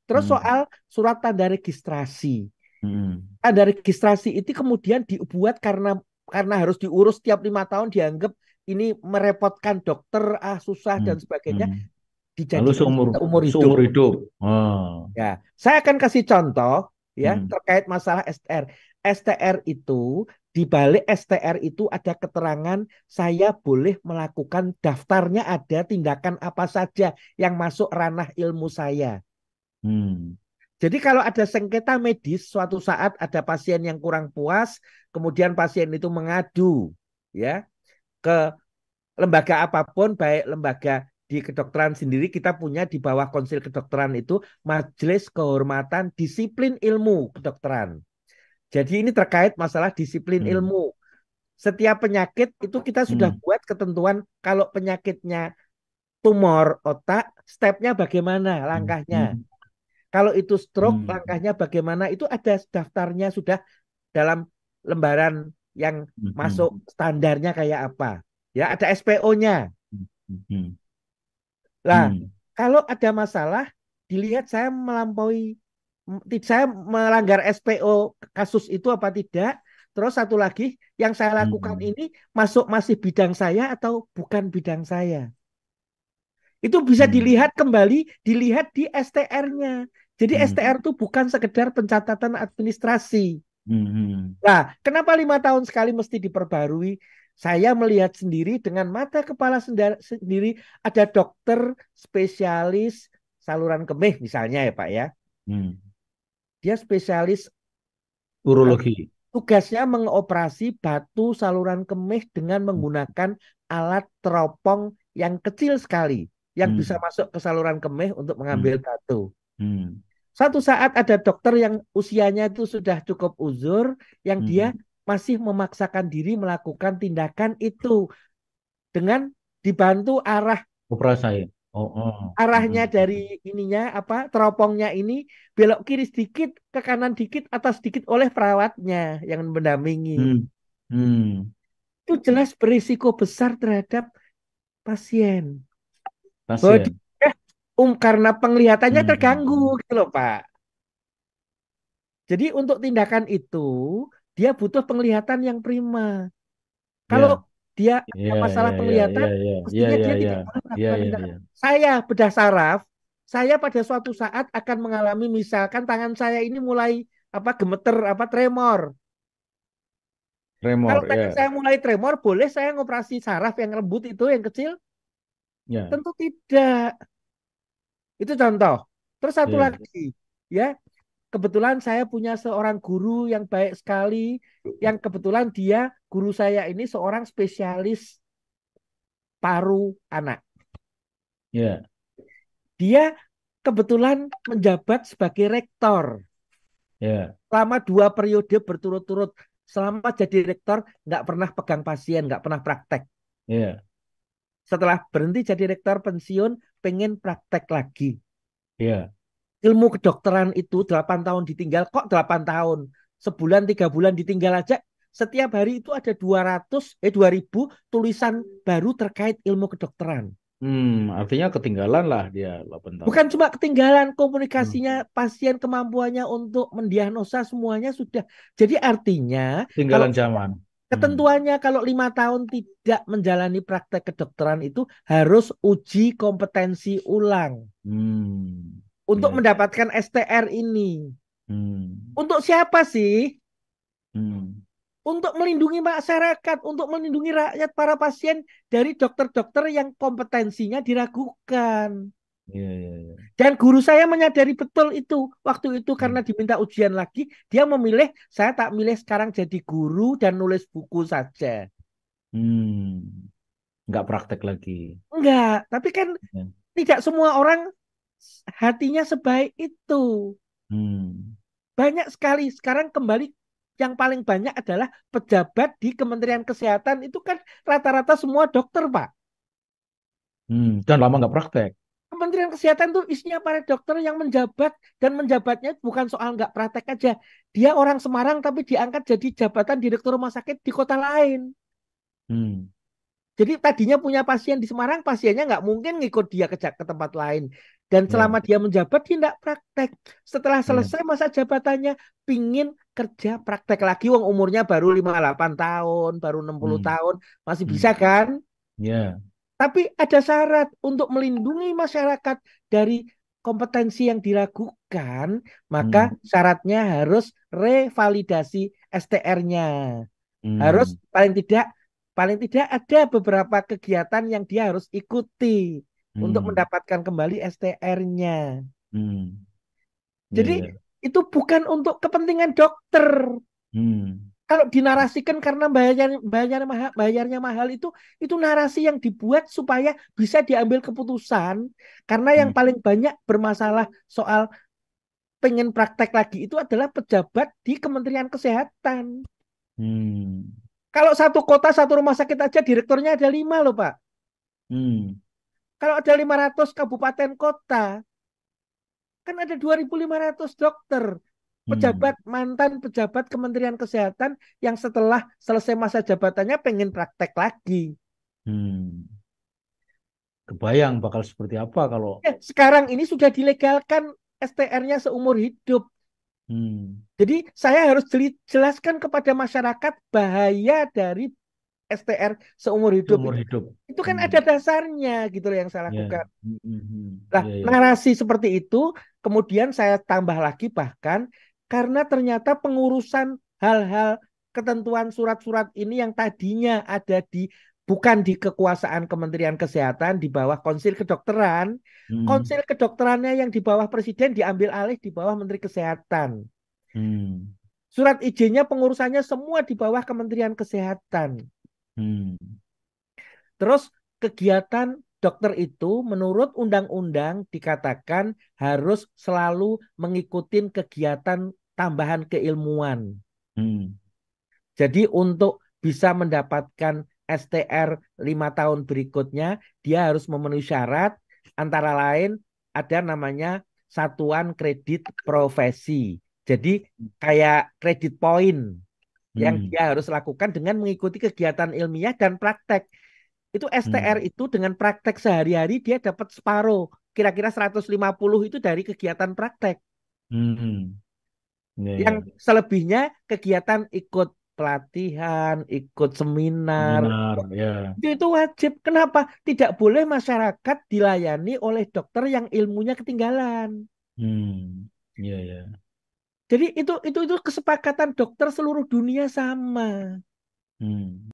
Terus Hmm. soal surat tanda registrasi. Hmm. Tanda registrasi itu kemudian dibuat karena harus diurus tiap 5 tahun, dianggap ini merepotkan dokter, susah Hmm. dan sebagainya, Hmm. Lalu dijadikan seumur umur hidup. seumur hidup. Oh. Ya, saya akan kasih contoh ya Hmm. terkait masalah STR. STR itu, di balik STR itu ada keterangan saya boleh melakukan, daftarnya ada tindakan apa saja yang masuk ranah ilmu saya. Hmm. Jadi kalau ada sengketa medis, suatu saat ada pasien yang kurang puas, kemudian pasien itu mengadu ya ke lembaga apapun, baik lembaga di kedokteran sendiri, kita punya di bawah konsil kedokteran itu Majelis Kehormatan Disiplin Ilmu Kedokteran. Jadi ini terkait masalah disiplin Hmm. ilmu. Setiap penyakit itu kita sudah Hmm. buat ketentuan, kalau penyakitnya tumor otak, stepnya bagaimana, Hmm. langkahnya. Hmm. Kalau itu stroke, Hmm. langkahnya bagaimana, itu ada daftarnya sudah dalam lembaran yang Hmm. Hmm. masuk standarnya kayak apa. Ya, ada SPO-nya. Hmm. Lah, Hmm. kalau ada masalah, dilihat saya melanggar SPO kasus itu apa tidak. Terus satu lagi, yang saya lakukan Hmm. ini masih bidang saya atau bukan bidang saya. Itu bisa Hmm. dilihat kembali, dilihat di STR-nya. Jadi Hmm. STR itu bukan sekedar pencatatan administrasi. Hmm. Hmm. Nah, kenapa 5 tahun sekali mesti diperbarui? Saya melihat sendiri dengan mata kepala sendiri, ada dokter spesialis saluran kemih misalnya ya Pak ya. Hmm. Dia spesialis, eh, Urologi. tugasnya mengoperasi batu saluran kemih dengan menggunakan alat teropong yang kecil sekali, yang bisa Hmm. masuk ke saluran kemih untuk Hmm. mengambil batu. Hmm. Satu saat ada dokter yang usianya itu sudah cukup uzur, yang dia Hmm. masih memaksakan diri melakukan tindakan itu dengan dibantu Operasi. Oh, oh. arahnya Hmm. dari ininya apa teropongnya ini, belok kiri sedikit, ke kanan dikit, atas sedikit oleh perawatnya yang mendampingi. Hmm. Hmm. Itu jelas berisiko besar terhadap pasien. Bahwa Pasien. dia, karena penglihatannya terganggu Hmm. gitu loh Pak. Jadi untuk tindakan itu dia butuh penglihatan yang prima. Kalau Ya, dia ada ya, masalah ya, ya, penglihatan, ya, ya, ya, mestinya ya, dia tidak ya, boleh ya, melakukan ya, tindakan. ya. Saya bedah saraf, saya pada suatu saat akan mengalami, misalkan tangan saya ini mulai apa gemeter, apa tremor. Kalau Tremor, tangan ya, saya mulai tremor, boleh saya ngoperasi saraf yang lembut itu, yang kecil? ya, Tentu tidak. Itu contoh. Terus satu ya. lagi, ya, kebetulan saya punya seorang guru yang baik sekali, yang kebetulan dia, guru saya ini seorang spesialis paru anak. Ya. Dia kebetulan menjabat sebagai rektor Ya, selama 2 periode berturut-turut. Selama jadi rektor, nggak pernah pegang pasien, nggak pernah praktek. ya, Setelah berhenti jadi rektor pensiun, pengen praktek lagi. ya. Ilmu kedokteran itu 8 tahun ditinggal, kok 8 tahun? Sebulan, 3 bulan ditinggal aja. Setiap hari itu ada 2.000 tulisan baru terkait ilmu kedokteran. Artinya ketinggalan lah dia 8 tahun. Bukan cuma ketinggalan, Hmm. komunikasinya pasien, kemampuannya untuk mendiagnosa semuanya sudah. Jadi artinya kalau Ketinggalan zaman. Hmm. ketentuannya, kalau 5 tahun tidak menjalani praktek kedokteran itu harus uji kompetensi ulang untuk Ya. mendapatkan STR ini. Hmm. Untuk siapa sih? Hmm. Untuk melindungi masyarakat, untuk melindungi rakyat, para pasien dari dokter-dokter yang kompetensinya diragukan. Ya, ya, ya. Dan guru saya menyadari betul itu. Waktu itu karena Hmm. diminta ujian lagi, dia memilih, saya tak milih sekarang jadi guru dan nulis buku saja. Hmm. Nggak praktek lagi. Enggak, tapi kan Ya. tidak semua orang hatinya sebaik itu. Hmm. Banyak sekali. Sekarang kembali, yang paling banyak adalah pejabat di Kementerian Kesehatan. Itu kan rata-rata semua dokter, Pak. Dan lama nggak praktek. Kementerian Kesehatan tuh isinya para dokter yang menjabat, dan menjabatnya bukan soal nggak praktek aja. Dia orang Semarang tapi diangkat jadi jabatan direktur rumah sakit di kota lain. Hmm. Jadi tadinya punya pasien di Semarang, pasiennya nggak mungkin ngikut dia ke tempat lain. Dan Ya, selama dia menjabat, dia tidak praktek. Setelah ya. selesai masa jabatannya, pingin kerja praktek lagi. Wong umurnya baru 58 tahun, baru 60 Hmm, tahun. Masih bisa hmm. kan? Ya, Tapi ada syarat untuk melindungi masyarakat dari kompetensi yang diragukan, maka hmm, syaratnya harus revalidasi STR-nya. Harus hmm, paling tidak ada beberapa kegiatan yang dia harus ikuti untuk hmm, mendapatkan kembali STR-nya. hmm. Ya, Jadi ya. itu bukan untuk kepentingan dokter. Hmm, Kalau dinarasikan karena bayarnya mahal itu narasi yang dibuat supaya bisa diambil keputusan. Karena yang hmm, paling banyak bermasalah soal pengen praktek lagi itu adalah pejabat di Kementerian Kesehatan. hmm, Kalau satu kota, satu rumah sakit aja direkturnya ada 5 loh Pak. hmm, Kalau ada 500 kabupaten kota, kan ada 2.500 dokter. hmm, Mantan pejabat Kementerian Kesehatan yang setelah selesai masa jabatannya pengen praktek lagi. hmm. Kebayang bakal seperti apa kalau Ya, sekarang ini sudah dilegalkan STR-nya seumur hidup. hmm, Jadi saya harus jelaskan kepada masyarakat bahaya dari STR seumur hidup seumur itu. hidup. Itu kan ada Hmm, dasarnya gitu loh yang saya ya, lakukan. hmm, hmm, hmm. Nah, Ya, ya. narasi seperti itu kemudian saya tambah lagi bahkan karena ternyata pengurusan hal-hal ketentuan surat-surat ini yang tadinya ada di bukan di kekuasaan Kementerian Kesehatan di bawah Konsil Kedokteran, Hmm, Konsil Kedokterannya yang di bawah Presiden diambil alih di bawah Menteri Kesehatan. hmm, Surat izinnya pengurusannya semua di bawah Kementerian Kesehatan. hmm, Terus kegiatan dokter itu menurut undang-undang dikatakan harus selalu mengikuti kegiatan tambahan keilmuan. hmm, Jadi untuk bisa mendapatkan STR 5 tahun berikutnya, dia harus memenuhi syarat antara lain ada namanya satuan kredit profesi. Jadi kayak kredit poin yang hmm, dia harus lakukan dengan mengikuti kegiatan ilmiah dan praktek. Itu STR hmm, itu dengan praktek sehari-hari dia dapat separuh. Kira-kira 150 itu dari kegiatan praktek. hmm. Ya, Yang ya. selebihnya kegiatan ikut pelatihan, ikut seminar. Seminar, ya. Itu wajib. Kenapa? Tidak boleh masyarakat dilayani oleh dokter yang ilmunya ketinggalan. Hmm, ya, ya. Jadi itu kesepakatan dokter seluruh dunia sama. Hmm.